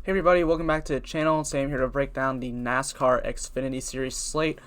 Hey everybody, welcome back to the channel. Today I'm here to break down the NASCAR Xfinity Series slate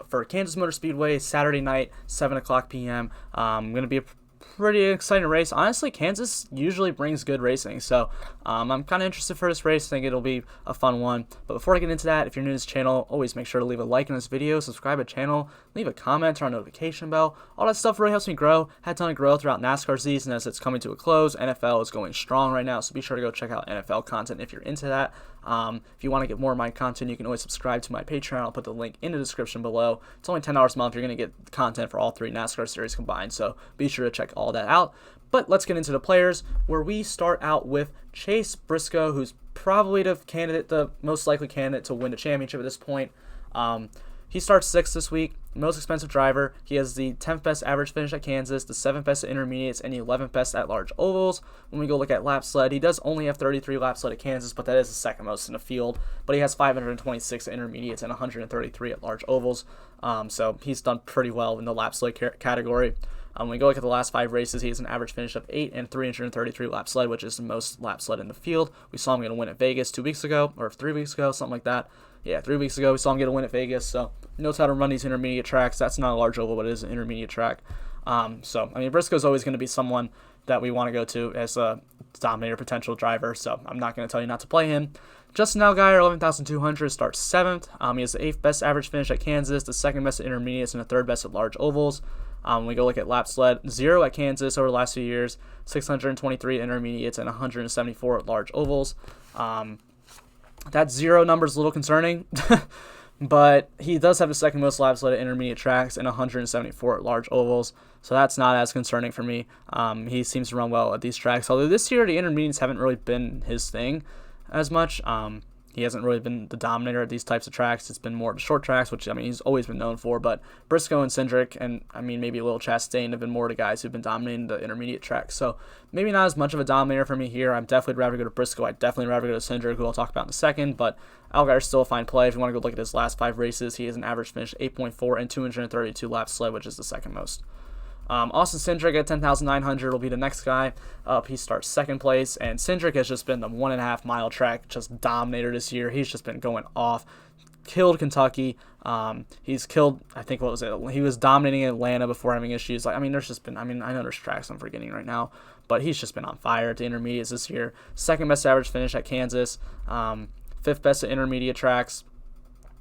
for Kansas Motor Speedway, Saturday night, 7 o'clock p.m. Going to be a pretty exciting race. Honestly, Kansas usually brings good racing, so I'm kind of interested for this race. I think it'll be a fun one. But before I get into that, if you're new to this channel, always make sure to leave a like on this video, subscribe to the channel, leave a comment, turn on notification bell. All that stuff really helps me grow. Had a ton of growth throughout NASCAR season as it's coming to a close. NFL is going strong right now, so be sure to go check out NFL content if you're into that. If you want to get more of my content, you can always subscribe to my Patreon. I'll put the link in the description below. It's only $10 a month. You're going to get content for all three NASCAR series combined, so be sure to check all that out. But let's get into the players, where we start out with Chase Briscoe, who's probably the most likely candidate to win the championship at this point. He starts 6th this week, most expensive driver. He has the 10th best average finish at Kansas, the 7th best at intermediates, and the 11th best at large ovals. When we go look at lap sled, he does only have 33 laps led at Kansas, but that is the second most in the field. But he has 526 at intermediates and 133 at large ovals. So he's done pretty well in the lap sled category. When we go look at the last 5 races, he has an average finish of 8 and 333 laps led, which is the most laps led in the field. We saw him get a win at Vegas 2 weeks ago, or 3 weeks ago, something like that. Yeah, 3 weeks ago we saw him get a win at Vegas, so he knows how to run these intermediate tracks. That's not a large oval, but it is an intermediate track. Briscoe's always going to be someone that we want to go to as a Dominator potential driver, so I'm not going to tell you not to play him. Justin Allgaier, 11,200, starts 7th. He has the 8th best average finish at Kansas, the 2nd best at intermediates, and the 3rd best at large ovals. We go look at lap sled, 0 at Kansas over the last few years, 623 at intermediates, and 174 at large ovals. That 0 number is a little concerning, but he does have the 2nd most laps led at intermediate tracks and 174 at large ovals, so that's not as concerning for me. He seems to run well at these tracks, although this year the intermediates haven't really been his thing as much. He hasn't really been the dominator at these types of tracks. It's been more the short tracks, which, he's always been known for. But Briscoe and Cindric and, maybe a little Chastain have been more the guys who've been dominating the intermediate tracks. So maybe not as much of a dominator for me here. I'd definitely rather go to Briscoe. I'd definitely rather go to Cindric, who I'll talk about in a second. But Allgaier's still a fine play. If you want to go look at his last 5 races, he has an average finish 8.4 and 232 laps sled, which is the 2nd most. Austin Cindric at 10,900 will be the next guy up. He starts 2nd place, and Cindric has just been the 1.5 mile track just dominator this year. He's just been going off. Killed Kentucky. He's killed, I think, what was it? He was dominating Atlanta before having issues. There's just been, I know there's tracks I'm forgetting right now, but he's just been on fire at the intermediates this year. 2nd best average finish at Kansas, 5th best at intermediate tracks,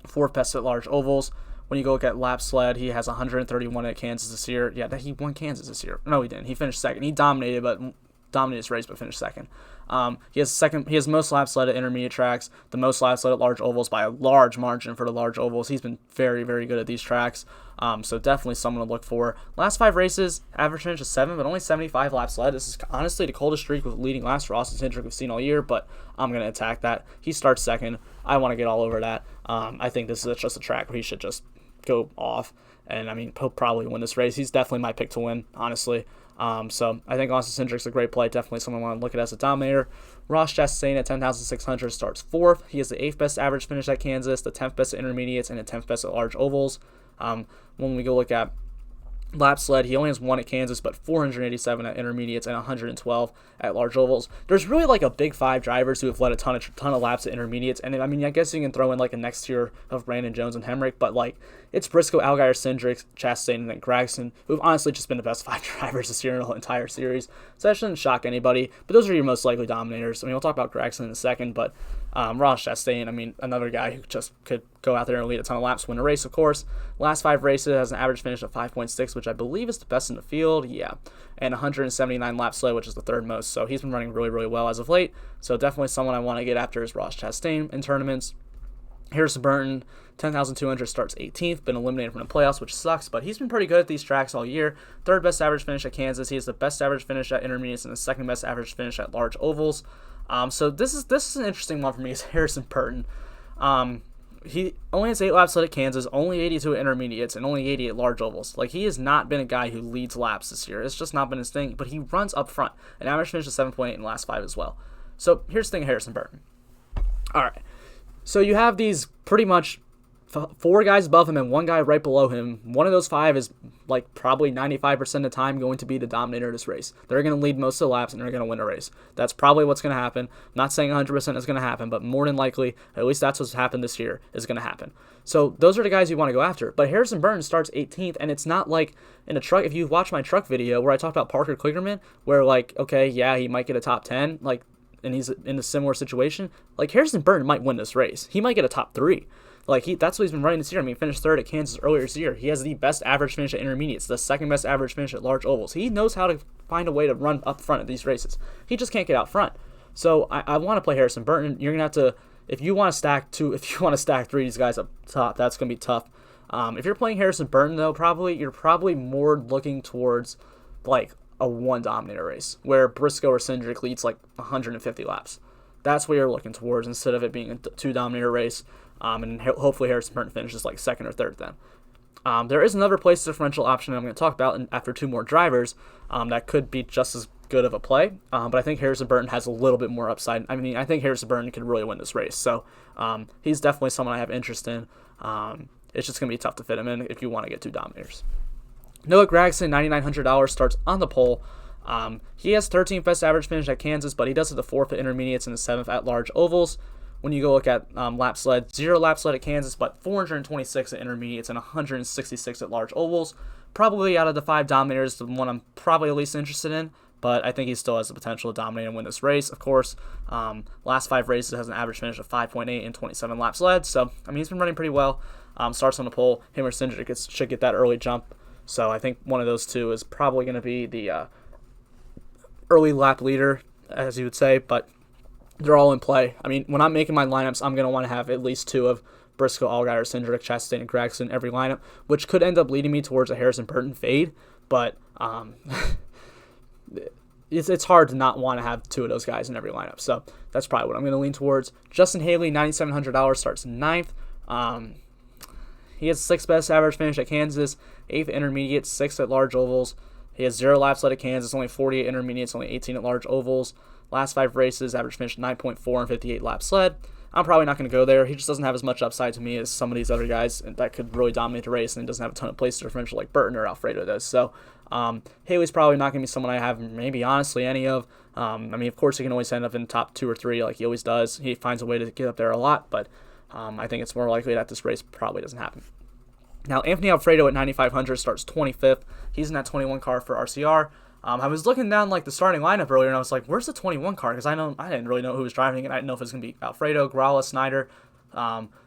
4th best at large ovals. When you go look at lap sled, he has 131 at Kansas this year. Yeah, he won Kansas this year. No, he didn't. He finished 2nd. He dominated his race, but finished 2nd. He has most laps led at intermediate tracks, the most laps led at large ovals by a large margin for the large ovals. He's been very, very good at these tracks. So definitely someone to look for. Last 5 races, average finish is 7, but only 75 laps led. This is honestly the coldest streak with leading laps for Austin Cindric we've seen all year, but I'm going to attack that. He starts 2nd. I want to get all over that. I think this is just a track where he should just go off, and he'll probably win this race. He's definitely my pick to win, honestly. So I think Austin Cindric's a great play. Definitely someone I want to look at as a dominator. Ross Chastain at 10,600 starts 4th. He has the 8th best average finish at Kansas, the 10th best at intermediates, and the 10th best at large ovals. When we go look at lap sled, he only has 1 at Kansas, but 487 at intermediates and 112 at large ovals. There's really a big 5 drivers who have led a ton of laps at intermediates, and I guess you can throw in a next tier of Brandon Jones and Hemrick, but it's Briscoe, Allgaier, Cindric, Chastain, and then Gragson, who've honestly just been the best 5 drivers this year in the whole entire series. So that shouldn't shock anybody. But those are your most likely dominators. We'll talk about Gragson in a second, but Ross Chastain, another guy who just could go out there and lead a ton of laps, win a race, of course. Last 5 races has an average finish of 5.6, which I believe is the best in the field. Yeah, and 179 laps led, which is the 3rd most. So he's been running really, really well as of late. So definitely someone I want to get after is Ross Chastain in tournaments. Harrison Burton, 10,200, starts 18th, been eliminated from the playoffs, which sucks, but he's been pretty good at these tracks all year. 3rd best average finish at Kansas. He has the best average finish at intermediates and the 2nd best average finish at large ovals. So this is an interesting one for me. Is Harrison Burton. He only has 8 laps led at Kansas, only 82 at intermediates, and only 80 at large ovals. He has not been a guy who leads laps this year. It's just not been his thing, but he runs up front. An average finish of 7.8 in the last 5 as well. So here's the thing of Harrison Burton. All right. So you have these pretty much 4 guys above him and 1 guy right below him. One of those 5 is like probably 95% of the time going to be the dominator of this race. They're going to lead most of the laps and they're going to win a race. That's probably what's going to happen. I'm not saying 100% is going to happen, but more than likely, at least that's what's happened this year, is going to happen. So those are the guys you want to go after. But Harrison Burton starts 18th, and it's not like in a truck. If you watch my truck video where I talked about Parker Kligerman, where like, okay, yeah, he might get a top 10, like, and he's in a similar situation, like Harrison Burton might win this race. He might get a top 3. Like, that's what he's been running this year. I mean, he finished 3rd at Kansas earlier this year. He has the best average finish at intermediates, the 2nd best average finish at large ovals. He knows how to find a way to run up front at these races. He just can't get out front. So I want to play Harrison Burton. You're going to have to, if you want to stack 3 of these guys up top, that's going to be tough. If you're playing Harrison Burton, though, you're probably more looking towards, like, a 1 dominator race, where Briscoe or Cindric leads, like, 150 laps. That's what you're looking towards, instead of it being a 2 dominator race. And hopefully Harrison Burton finishes like 2nd or 3rd then. There is another place differential option I'm going to talk about after 2 more drivers that could be just as good of a play, but I think Harrison Burton has a little bit more upside. I mean, I think Harrison Burton could really win this race, so he's definitely someone I have interest in. It's just going to be tough to fit him in if you want to get 2 dominators. Noah Gragson, $9,900, starts on the pole. He has 13th best average finish at Kansas, but he does have the 4th at intermediates and the 7th at large ovals. When you go look at lap sled, 0 lap sled at Kansas, but 426 at intermediates and 166 at large ovals. Probably out of the 5 dominators, the one I'm probably least interested in, but I think he still has the potential to dominate and win this race. Of course, last 5 races has an average finish of 5.8 and 27 laps led, so I mean, he's been running pretty well. Starts on the pole. Him or Cindric should get that early jump, so I think one of those 2 is probably going to be the early lap leader, as you would say, but they're all in play. I mean, when I'm making my lineups, I'm going to want to have at least 2 of Briscoe, Allgaier, Cindric, Chastain, and Gragson in every lineup, which could end up leading me towards a Harrison Burton fade, but it's hard to not want to have 2 of those guys in every lineup, so that's probably what I'm going to lean towards. Justin Haley, $9,700, starts 9th. He has 6th best average finish at Kansas, 8th intermediate, 6th at large ovals. He has 0 laps led at Kansas, only 48 intermediates, only 18 at large ovals. Last 5 races, average finish 9.4 and 58 laps led. I'm probably not going to go there. He just doesn't have as much upside to me as some of these other guys that could really dominate the race, and he doesn't have a ton of place differential like Burton or Alfredo does. So Haley's probably not going to be someone I have maybe honestly any of. I mean, of course, he can always end up in the top 2 or 3 like he always does. He finds a way to get up there a lot, but I think it's more likely that this race probably doesn't happen. Now, Anthony Alfredo at 9,500 starts 25th. He's in that 21 car for RCR. I was looking down like the starting lineup earlier, and I was like, "Where's the 21 car?" Because I didn't really know who was driving it. I didn't know if it was gonna be Alfredo, Gralla, Snyder.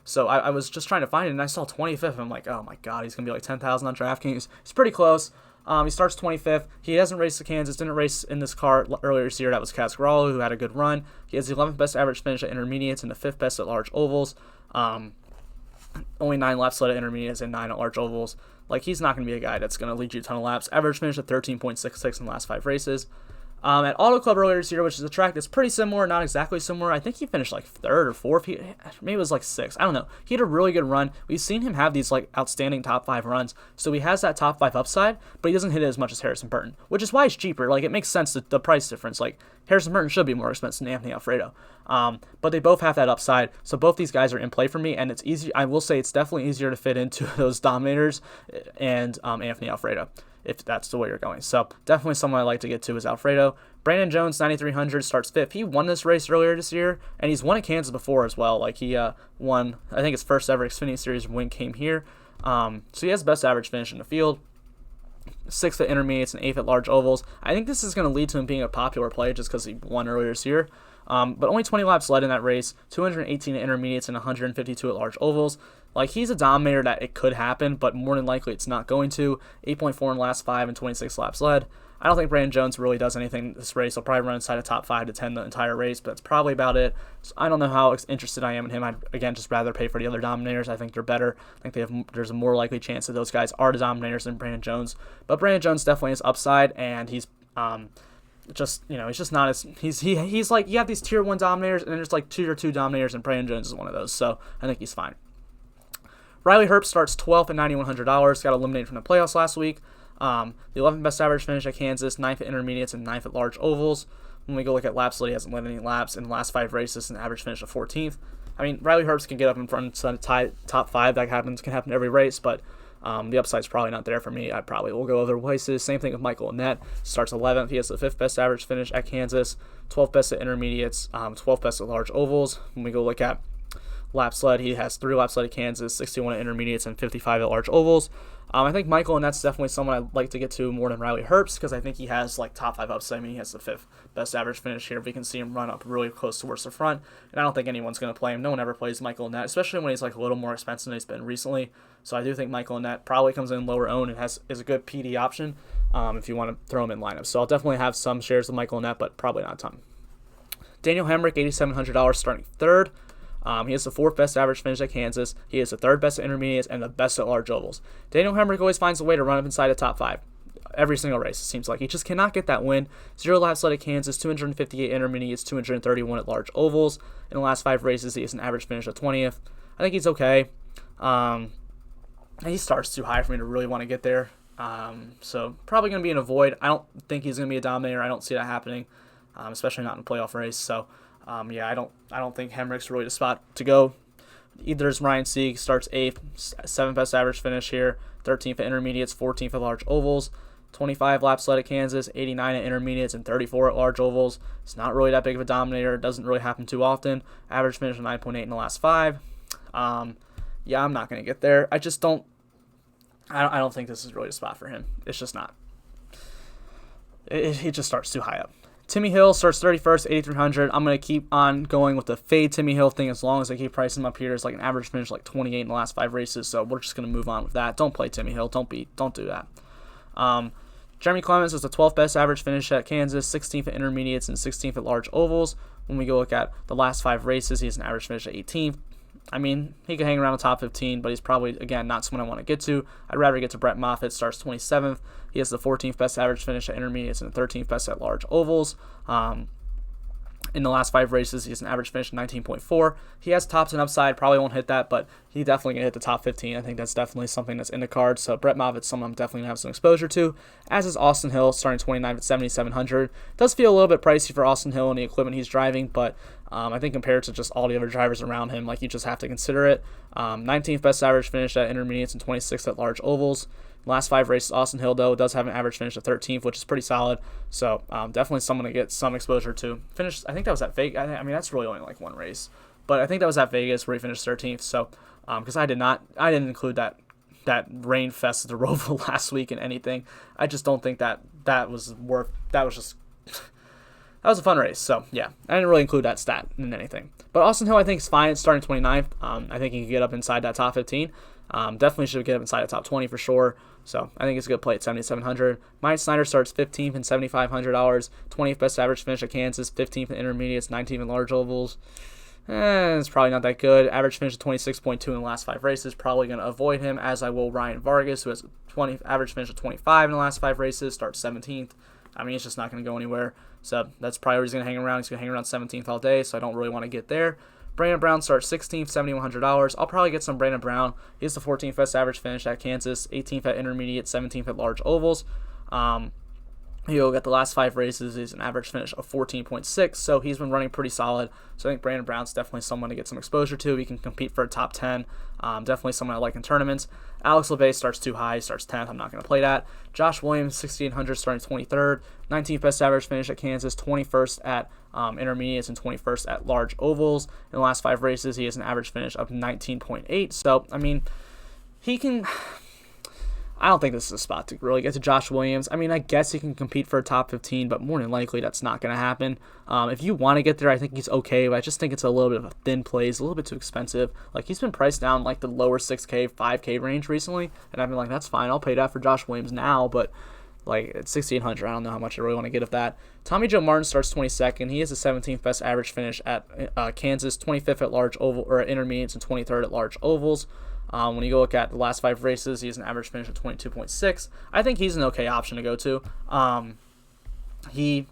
So I was just trying to find it, and I saw 25th. And I'm like, "Oh my God, he's gonna be like 10,000 on DraftKings." It's pretty close. He starts 25th. He hasn't raced at Kansas. Didn't race in this car earlier this year. That was Kaz Gralla, who had a good run. He has the 11th best average finish at intermediates and the 5th best at large ovals. Only 9 laps led at intermediates and 9 at large ovals. Like, he's not going to be a guy that's going to lead you a ton of laps. Average finish at 13.66 in the last 5 races. At Auto Club earlier this year, which is a track that's pretty similar, not exactly similar. I think he finished like 3rd or 4th. Maybe it was like 6th. I don't know. He had a really good run. We've seen him have these like outstanding top 5 runs. So he has that top 5 upside, but he doesn't hit it as much as Harrison Burton, which is why he's cheaper. Like, it makes sense, the price difference. Like, Harrison Burton should be more expensive than Anthony Alfredo. But they both have that upside. So both these guys are in play for me, and it's easy. I will say it's definitely easier to fit into those Dominators and Anthony Alfredo, if that's the way you're going. So definitely someone I like to get to is Alfredo. Brandon Jones, 9,300, starts 5th. He won this race earlier this year, and he's won at Kansas before as well. Like, he won, I think his first ever Xfinity Series win came here. So he has the best average finish in the field. 6th at intermediates and 8th at large ovals. I think this is going to lead to him being a popular play just because he won earlier this year. But only 20 laps led in that race, 218 at intermediates and 152 at large ovals. Like, he's a dominator that it could happen, but more than likely it's not going to. 8.4 in the last 5 and 26 laps led. I don't think Brandon Jones really does anything this race. He'll probably run inside a top 5 to 10 the entire race, but that's probably about it. So I don't know how interested I am in him. I'd, again, just rather pay for the other Dominators. I think they're better. I think there's a more likely chance that those guys are the Dominators than Brandon Jones. But Brandon Jones definitely has upside, and he's just, you know, he's just not as, he's like, you have these tier 1 Dominators, and then there's like tier 2 Dominators, and Brandon Jones is one of those. So I think he's fine. Riley Herbst starts 12th at $9,100. Got eliminated from the playoffs last week. The 11th best average finish at Kansas, 9th at intermediates, and 9th at large ovals. When we go look at laps, he hasn't led any laps in the last 5 races, an average finish of 14th. I mean, Riley Herbst can get up in front of top 5. That can happen every race, but the upside's probably not there for me. I probably will go other places. Same thing with Michael Annett. Starts 11th. He has the 5th best average finish at Kansas, 12th best at intermediates, 12th best at large ovals. When we go look at lap sled, he has 3 laps led at Kansas, 61 at intermediates, and 55 at large ovals. I think Michael Annett's definitely someone I'd like to get to more than Riley Herbst because I think he has like top 5 upside. I mean, he has the 5th best average finish here. We can see him run up really close towards the front, and I don't think anyone's going to play him. No one ever plays Michael Annett, especially when he's like a little more expensive than he's been recently. So I do think Michael Annett probably comes in lower owned and is a good PD option if you want to throw him in lineups. So I'll definitely have some shares of Michael Annett, but probably not a ton. Daniel Hemrick, $8,700, starting 3rd. He has the 4th best average finish at Kansas. He is the 3rd best at intermediates and the best at large ovals. Daniel Hemrick always finds a way to run up inside the top 5. Every single race, it seems like. He just cannot get that win. 0 laps led at Kansas, 258 intermediates, 231 at large ovals. In the last 5 races, he has an average finish of 20th. I think he's okay. He starts too high for me to really want to get there. So probably going to be an avoid. I don't think he's going to be a dominator. I don't see that happening, especially not in a playoff race. So I don't think Hemrick's really the spot to go. Either is Ryan Sieg, starts 8th, 7th best average finish here, 13th at intermediates, 14th at large ovals, 25 laps led at Kansas, 89 at intermediates, and 34 at large ovals. It's not really that big of a dominator. It doesn't really happen too often. Average finish of 9.8 in the last 5. I'm not going to get there. I don't think this is really a spot for him. It's just not. He just starts too high up. Timmy Hill starts 31st, 8,300. I'm going to keep on going with the fade Timmy Hill thing as long as I keep pricing him up here. It's like an average finish like 28 in the last 5 races, so we're just going to move on with that. Don't play Timmy Hill. Don't do that. Jeremy Clements is the 12th best average finish at Kansas, 16th at intermediates, and 16th at large ovals. When we go look at the last 5 races, he has an average finish at 18th. I mean, he could hang around the top 15, but he's probably, again, not someone I want to get to. I'd rather get to Brett Moffitt, starts 27th. He has the 14th best average finish at intermediates and the 13th best at large ovals. In the last 5 races, he has an average finish of 19.4. He has tops and upside, probably won't hit that, but he definitely can hit the top 15. I think that's definitely something that's in the cards. So Brett Moffitt's someone I'm definitely going to have some exposure to, as is Austin Hill, starting 29th at 7,700. Does feel a little bit pricey for Austin Hill and the equipment he's driving, but I think compared to just all the other drivers around him, like you just have to consider it. 19th best average finish at intermediates and 26th at large ovals. Last 5 races, Austin Hill, though, does have an average finish of 13th, which is pretty solid. So definitely someone to get some exposure to. Finished, I think that was at Vegas. I mean, that's really only like 1 race. But I think that was at Vegas where he finished 13th. So because I didn't include that rain fest at the Roval last week in anything. I just don't think that was a fun race. So, yeah, I didn't really include that stat in anything. But Austin Hill, I think, is fine. It's starting 29th. I think he can get up inside that top 15. Definitely should get up inside the top 20 for sure. So, I think it's a good play at 7,700. Mike Snyder starts 15th and $7,500. 20th best average finish at Kansas. 15th in intermediates. 19th in large ovals. It's probably not that good. Average finish of 26.2 in the last 5 races. Probably going to avoid him, as I will Ryan Vargas, who has average finish of 25 in the last 5 races. Starts 17th. I mean, it's just not going to go anywhere. So that's probably where he's going to hang around. He's going to hang around 17th all day, so I don't really want to get there. Brandon Brown starts 16th, $7,100. I'll probably get some Brandon Brown. He has the 14th best average finish at Kansas, 18th at intermediate, 17th at large ovals. He'll get the last 5 races. He's an average finish of 14.6, so he's been running pretty solid. So I think Brandon Brown's definitely someone to get some exposure to. He can compete for a top 10. Definitely someone I like in tournaments. Alex LeVay starts too high, starts 10th. I'm not going to play that. Josh Williams, 6,800, starting 23rd. 19th best average finish at Kansas, 21st at intermediates, and 21st at large ovals. In the last 5 races, he has an average finish of 19.8. So, I mean, he can... I don't think this is a spot to really get to Josh Williams. I mean, I guess he can compete for a top 15, but more than likely that's not going to happen. If you want to get there, I think he's okay, but I just think it's a little bit of a thin play. He's a little bit too expensive. Like, he's been priced down like the lower 6K, 5K range recently, and I've been like, that's fine. I'll pay that for Josh Williams now, but like at 6,800, I don't know how much I really want to get of that. Tommy Joe Martin starts 22nd. He has the 17th best average finish at Kansas, 25th at large oval or at intermediates, and 23rd at large ovals. When you go look at the last 5 races, he has an average finish of 22.6. I think he's an okay option to go to. He's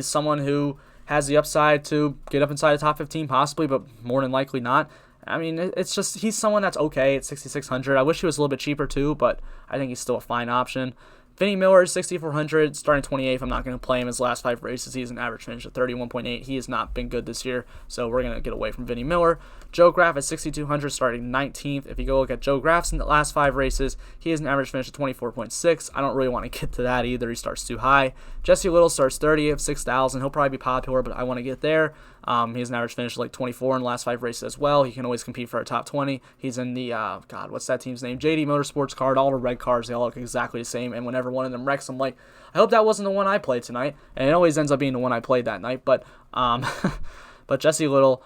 someone who has the upside to get up inside the top 15 possibly, but more than likely not. I mean, it's just he's someone that's okay at 6,600. I wish he was a little bit cheaper too, but I think he's still a fine option. Vinny Miller is 6,400, starting 28th. I'm not going to play him his last 5 races. He's an average finish of 31.8. He has not been good this year, so we're going to get away from Vinny Miller. Joe Graff at 6,200, starting 19th. If you go look at Joe Graff's in the last 5 races, he has an average finish of 24.6. I don't really want to get to that either. He starts too high. Jesse Little starts 30th, 6,000. He'll probably be popular, but I want to get there. He has an average finish of like 24 in the last 5 races as well. He can always compete for a top 20. He's in the, God, what's that team's name? JD Motorsports card. All the red cars, they all look exactly the same. And whenever one of them wrecks, I'm like, I hope that wasn't the one I played tonight. And it always ends up being the one I played that night. But but Jesse Little,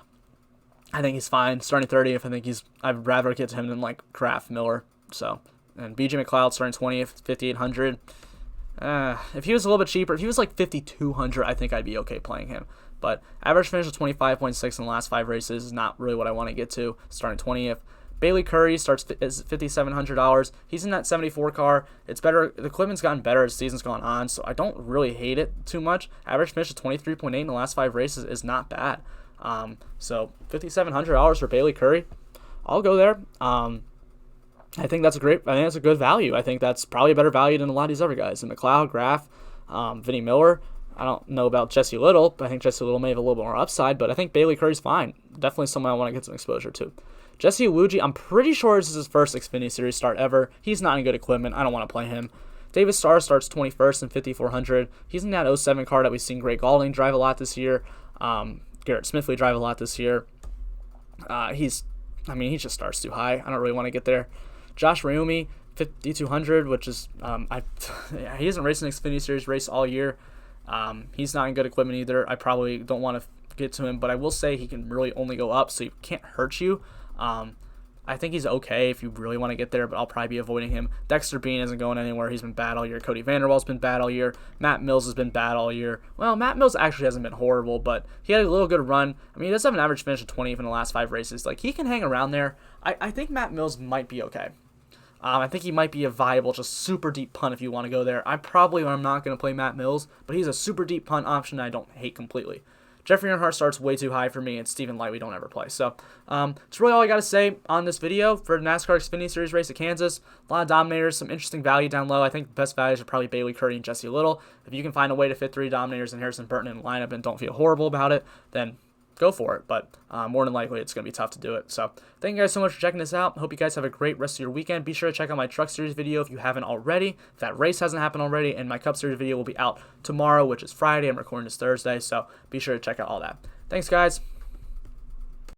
I think he's fine. Starting 30th, I think I'd rather get to him than like Kraft, Miller. So, and BJ McLeod starting 20th, 5,800. If he was a little bit cheaper, if he was like 5,200, I think I'd be okay playing him. But average finish of 25.6 in the last 5 races is not really what I want to get to. Starting 20th. Bailey Curry starts is $5,700. He's in that 74 car. It's better. The equipment's gotten better as the season's gone on, so I don't really hate it too much. Average finish of 23.8 in the last 5 races is not bad. So $5,700 for Bailey Curry, I'll go there. I think that's a good value. I think that's probably a better value than a lot of these other guys. And McLeod, Graff, Vinny Miller. I don't know about Jesse Little, but I think Jesse Little may have a little bit more upside, but I think Bailey Curry's fine. Definitely someone I want to get some exposure to. Jesse Iwuji, I'm pretty sure this is his first Xfinity Series start ever. He's not in good equipment. I don't want to play him. David Starr starts 21st and 5,400. He's in that 07 car that we've seen Greg Galding drive a lot this year. Garrett Smithley drive a lot this year. He just starts too high. I don't really want to get there. Josh Rayumi, 5,200, which is, he hasn't raced an Xfinity Series race all year. He's not in good equipment either. I probably don't want to get to him, but I will say he can really only go up, so he can't hurt you. I think he's okay if you really want to get there, but I'll probably be avoiding him. Dexter Bean isn't going anywhere. He's been bad all year. Cody Vanderwell's been bad all year. Matt Mills has been bad all year. Well, Matt Mills actually hasn't been horrible, but he had a little good run. I mean, he does have an average finish of 20 in the last 5 races. Like, he can hang around there. I think Matt Mills might be okay. I think he might be a viable, just super deep punt if you want to go there. I probably am not going to play Matt Mills, but he's a super deep punt option I don't hate completely. Jeffrey Earnhardt starts way too high for me, and Stephen Light we don't ever play. So that's really all I got to say on this video for the NASCAR Xfinity Series race at Kansas. A lot of Dominators, some interesting value down low. I think the best values are probably Bailey Curry and Jesse Little. If you can find a way to fit 3 Dominators and Harrison Burton in the lineup and don't feel horrible about it, then go for it, but more than likely it's going to be tough to do it. So thank you guys so much for checking this out. Hope you guys have a great rest of your weekend. Be sure to check out my Truck Series video if you haven't already, if that race hasn't happened already, and my Cup Series video will be out tomorrow, which is Friday. I'm recording this Thursday, so be sure to check out all that. Thanks, guys.